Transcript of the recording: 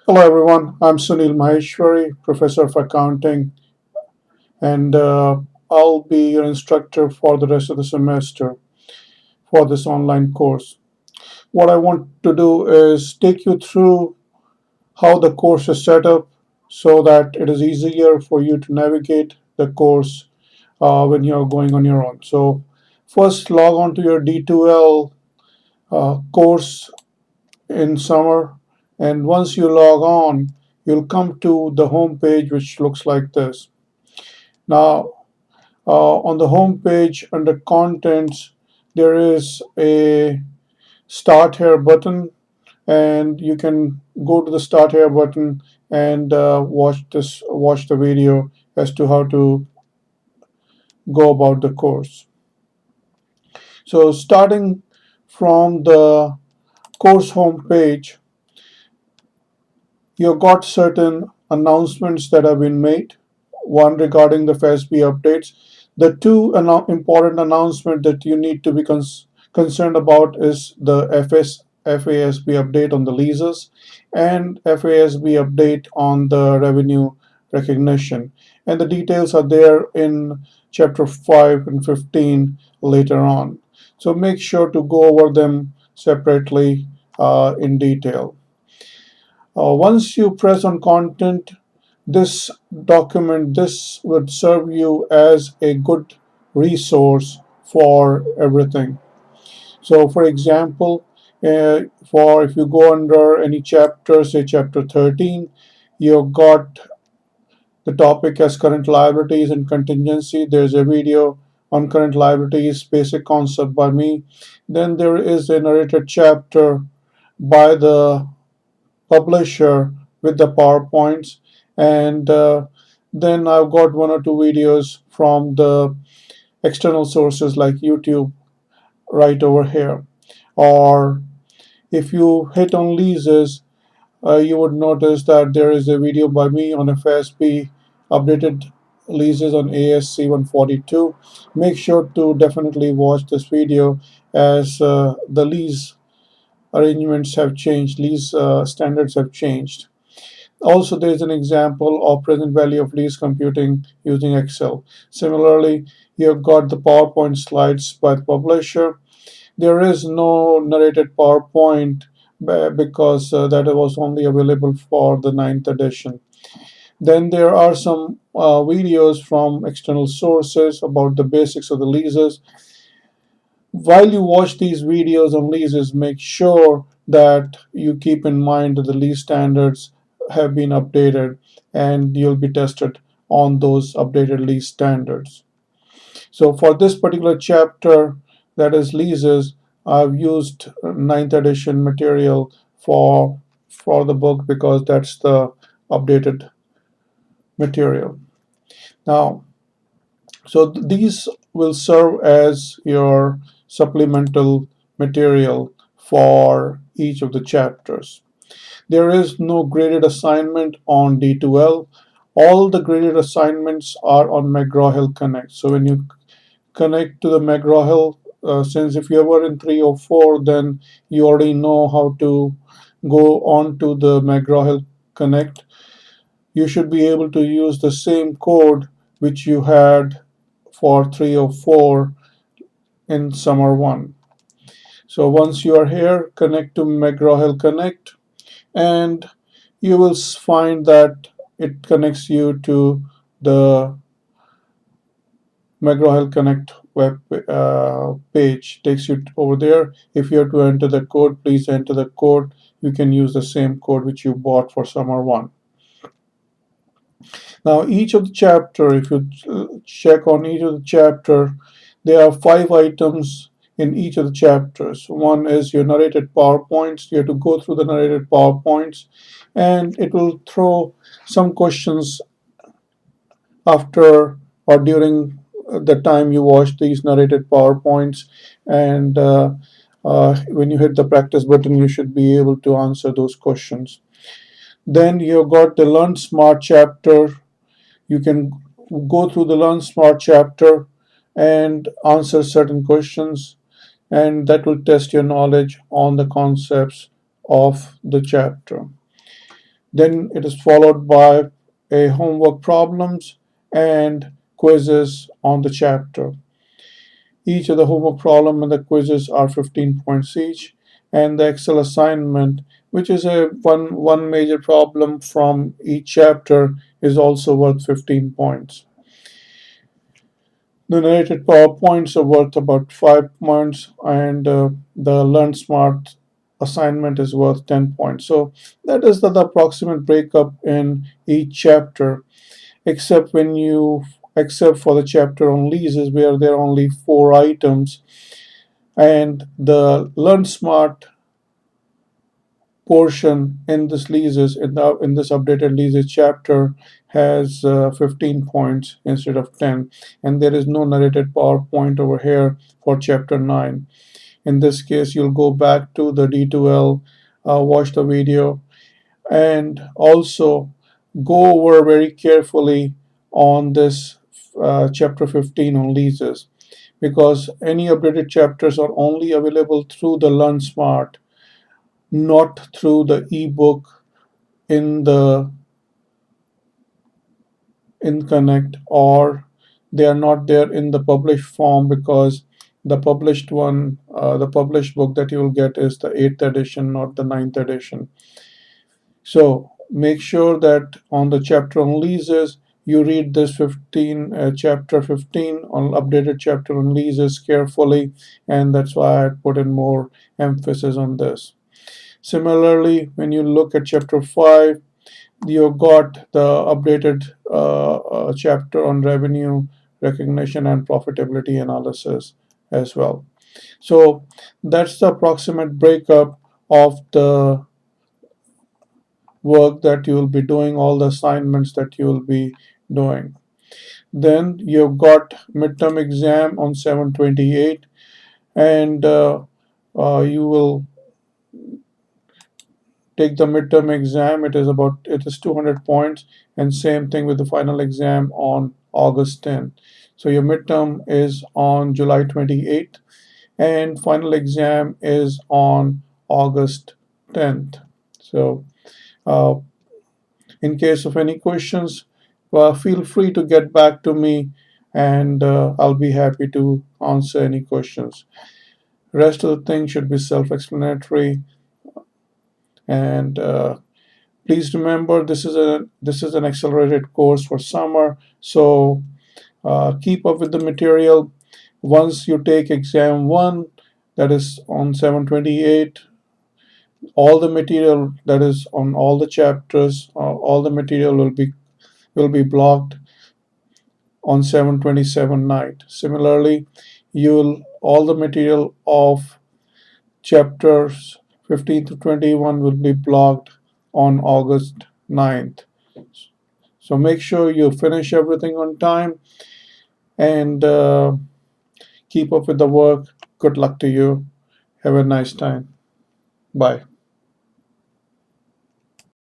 Hello everyone, I'm Sunil Maheshwari, Professor of Accounting, and I'll be your instructor for the rest of the semester for this online course. What I want to do is take you through how the course is set up so that it is easier for you to navigate the course when you're going on your own. So, first log on to your D2L course in summer, and once you log on, you'll come to the home page, which looks like this. Now, on the home page under contents, there is a start here button, and you can go to the start here button and watch the video as to how to go about the course. So starting from the course home page, you've got certain announcements that have been made. One regarding the FASB updates. The two important announcements that you need to be concerned about is the FASB update on the leases and FASB update on the revenue recognition. And the details are there in chapter 5 and 15 later on. So make sure to go over them separately in detail. Once you press on content, this would serve you as a good resource for everything. So, for example, for if you go under any chapter, say chapter 13, you've got the topic as current liabilities and contingency. There's a video on current liabilities, basic concept by me. Then there is a narrated chapter by the publisher with the PowerPoints, and then I've got one or two videos from the external sources like YouTube right over here. Or if you hit on leases, you would notice that there is a video by me on FASB updated leases on ASC 142. Make sure to definitely watch this video as the lease arrangements have changed, lease standards have changed. Also, there is an example of present value of lease computing using Excel. Similarly, you've got the PowerPoint slides by the publisher. There is no narrated PowerPoint because that was only available for the ninth edition. Then there are some videos from external sources about the basics of the leases. While you watch these videos on leases, make sure that you keep in mind that the lease standards have been updated and you'll be tested on those updated lease standards. So for this particular chapter, that is leases, I've used ninth edition material for the book because that's the updated material. Now, so these will serve as your supplemental material for each of the chapters. There is no graded assignment on D2L. All the graded assignments are on McGraw-Hill Connect. So when you connect to the McGraw-Hill, since if you were in 3 or 4, then you already know how to go on to the McGraw-Hill Connect. You should be able to use the same code which you had for 3 or 4 in summer 1. So once you are here, connect to McGraw-Hill Connect, and you will find that it connects you to the McGraw-Hill Connect web page, takes you over there. If you have to enter the code, please enter the code. You can use the same code which you bought for summer 1. Now, each of the chapter, if you check on each of the chapter, there are 5 items in each of the chapters. One is your narrated PowerPoints. You have to go through the narrated PowerPoints, and it will throw some questions after or during the time you watch these narrated PowerPoints. And when you hit the practice button, you should be able to answer those questions. Then you've got the Learn Smart chapter. You can go through the Learn Smart chapter and answer certain questions, and that will test your knowledge on the concepts of the chapter. Then it is followed by a homework problems and quizzes on the chapter. Each of the homework problem and the quizzes are 15 points each, and the Excel assignment, which is a one major problem from each chapter, is also worth 15 points. The narrated PowerPoints are worth about 5 points, and the Learn Smart assignment is worth 10 points. So that is the approximate breakup in each chapter, except except for the chapter on leases, where there are only 4 items, and the Learn Smart portion in this updated leases chapter has 15 points instead of 10, and there is no narrated PowerPoint over here for chapter 9. In this case, you'll go back to the D2L, watch the video, and also go over very carefully on this chapter 15 on leases, because any updated chapters are only available through the Learn Smart, not through the ebook in the in Connect, or they are not there in the published form, because the published book that you will get is the 8th edition, not the 9th edition. So make sure that on the chapter on leases, you read this chapter 15 on updated chapter on leases carefully, and that's why I put in more emphasis on this. Similarly, when you look at chapter 5, you've got the updated chapter on revenue recognition and profitability analysis as well. So that's the approximate breakup of the work that you will be doing, all the assignments that you will be doing. Then you've got midterm exam on 7/28, and you will take the midterm exam. It is 200 points, and same thing with the final exam on August 10th. So your midterm is on July 28th, and final exam is on August 10th. So uh, in case of any questions, feel free to get back to me, and I'll be happy to answer any questions. Rest of the things should be self-explanatory, and please remember, this is an accelerated course for summer, so keep up with the material. Once you take exam 1, that is on 7/28, all the material that is on all the chapters, all the material will be blocked on 7/27 night. Similarly, you'll all the material of chapters 15 to 21 will be blocked on August 9th. So make sure you finish everything on time, and keep up with the work. Good luck to you. Have a nice time. Bye.